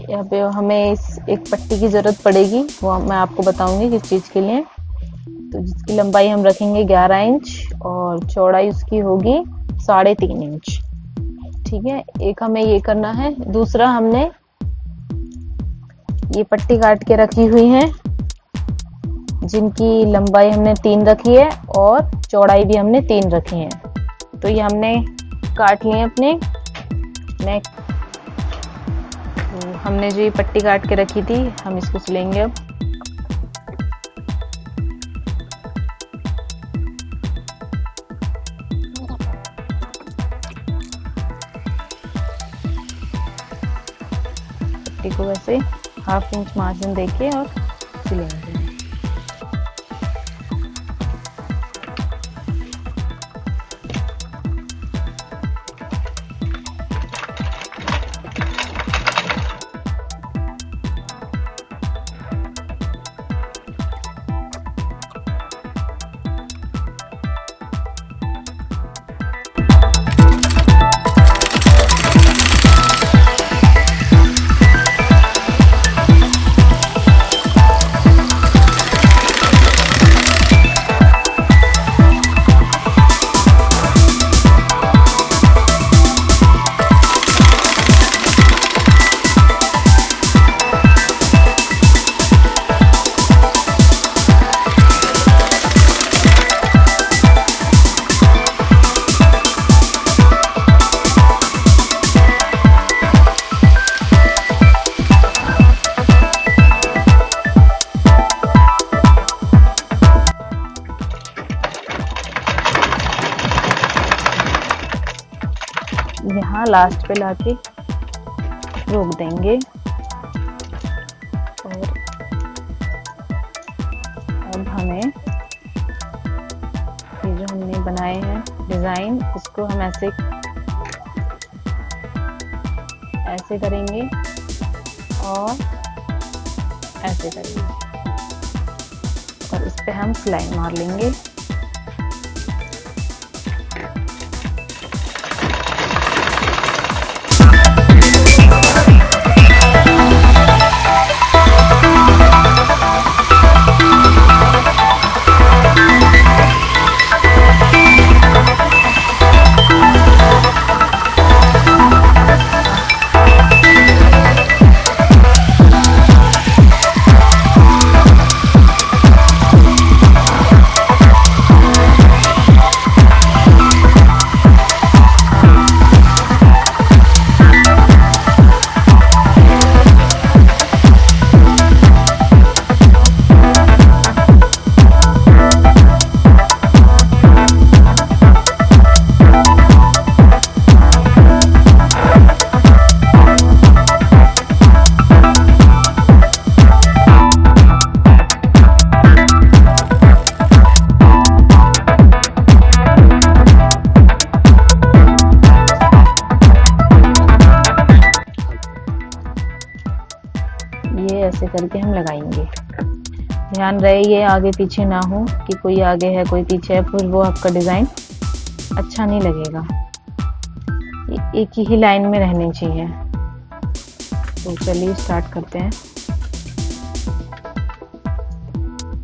यहाँ पे हमें इस एक पट्टी की ज़रूरत पड़ेगी, वो मैं आपको बताऊंगी किस चीज़ के लिए। तो जिसकी लंबाई हम रखेंगे 11 इंच और चौड़ाई उसकी होगी 3.5 इंच। ठीक है, एक हमें ये करना है। दूसरा, हमने ये पट्टी काट के रखी हुई है जिनकी लंबाई हमने 3 रखी है और चौड़ाई भी हमने 3 रखी है। तो ये हमने काट लिए अपने नेक। तो हमने जो ये पट्टी काट के रखी थी, हम इसको सिलेंगे अब। पट्टी को वैसे 1/2 इंच मार्जिन देके और सिलेंगे। यहाँ लास्ट पे लाके रोक देंगे और अब हमें ये जो हमने बनाए हैं डिज़ाइन, इसको हम ऐसे करेंगे और ऐसे करेंगे और इस पे हम सिलाई मार लेंगे। ये ऐसे करके हम लगाएंगे। ध्यान रहे ये आगे पीछे ना हो कि कोई आगे है कोई पीछे है, फिर वो आपका डिज़ाइन अच्छा नहीं लगेगा। ये एक ही लाइन में रहने चाहिए। तो चलिए स्टार्ट करते हैं।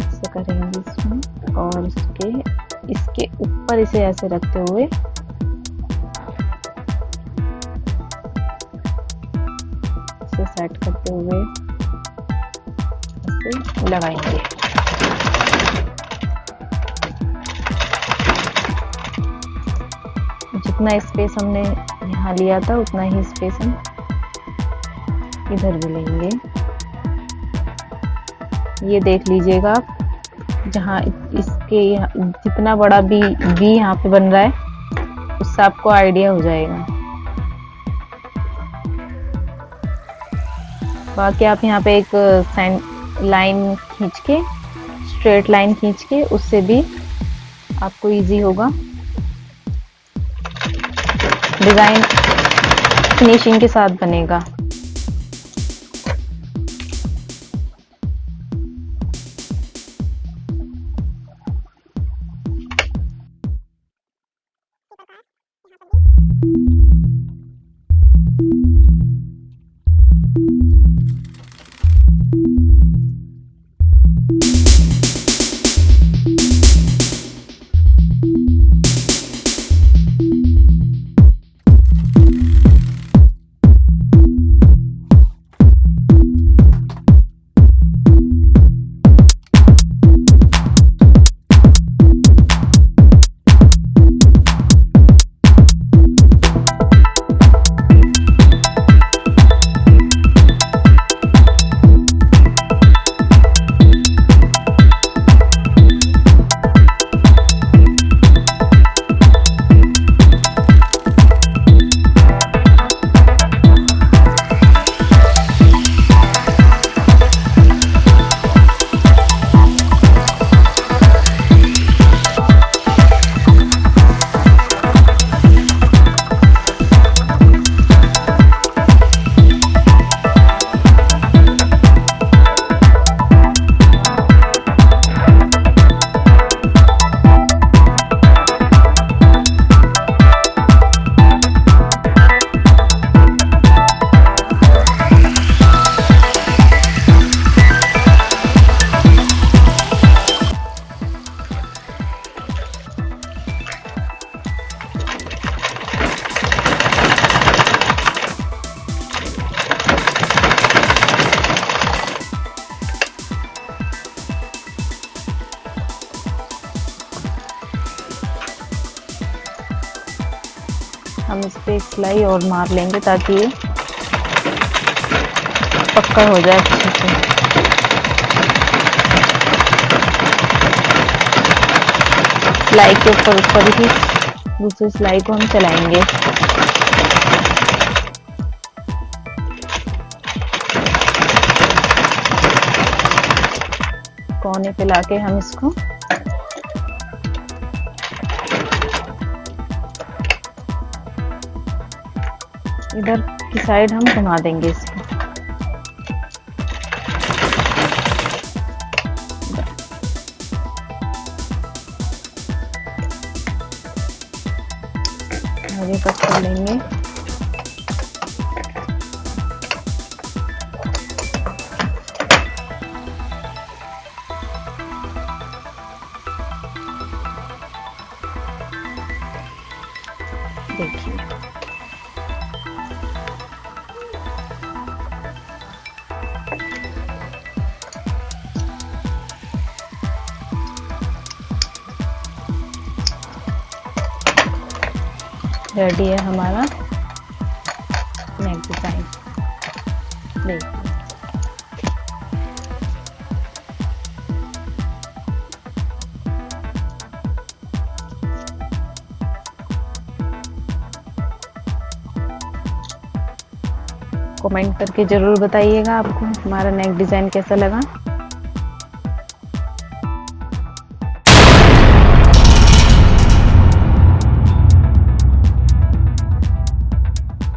ऐसे करेंगे इसमें और इसके ऊपर इसे ऐसे रखते हुए इसे सेट करते हुए इसे लगाएंगे। जितना स्पेस हमने यहाँ लिया था उतना ही स्पेस हम इधर भी लेंगे। ये देख लीजिएगा आप, जहाँ इसके जितना बड़ा बी यहाँ पे बन रहा है उससे आपको आइडिया हो जाएगा। बाकी आप यहाँ पे एक लाइन खींच के, स्ट्रेट लाइन खींच के, उससे भी आपको इजी होगा। डिज़ाइन फिनिशिंग के साथ बनेगा। हम इस पे एक सिलाई और मार लेंगे ताकि ये पक्का हो जाए अच्छे से। सिलाई के ऊपर ऊपर ही दूसरी सिलाई को हम चलाएंगे। कोने पे लाके हम इसको इधर की साइड हम घुमा देंगे इसको। आगे कट कर लेंगे। देखिए रेडी है हमारा नेक डिजाइन। देखिए कमेंट करके जरूर बताइएगा आपको हमारा नेक डिजाइन कैसा लगा।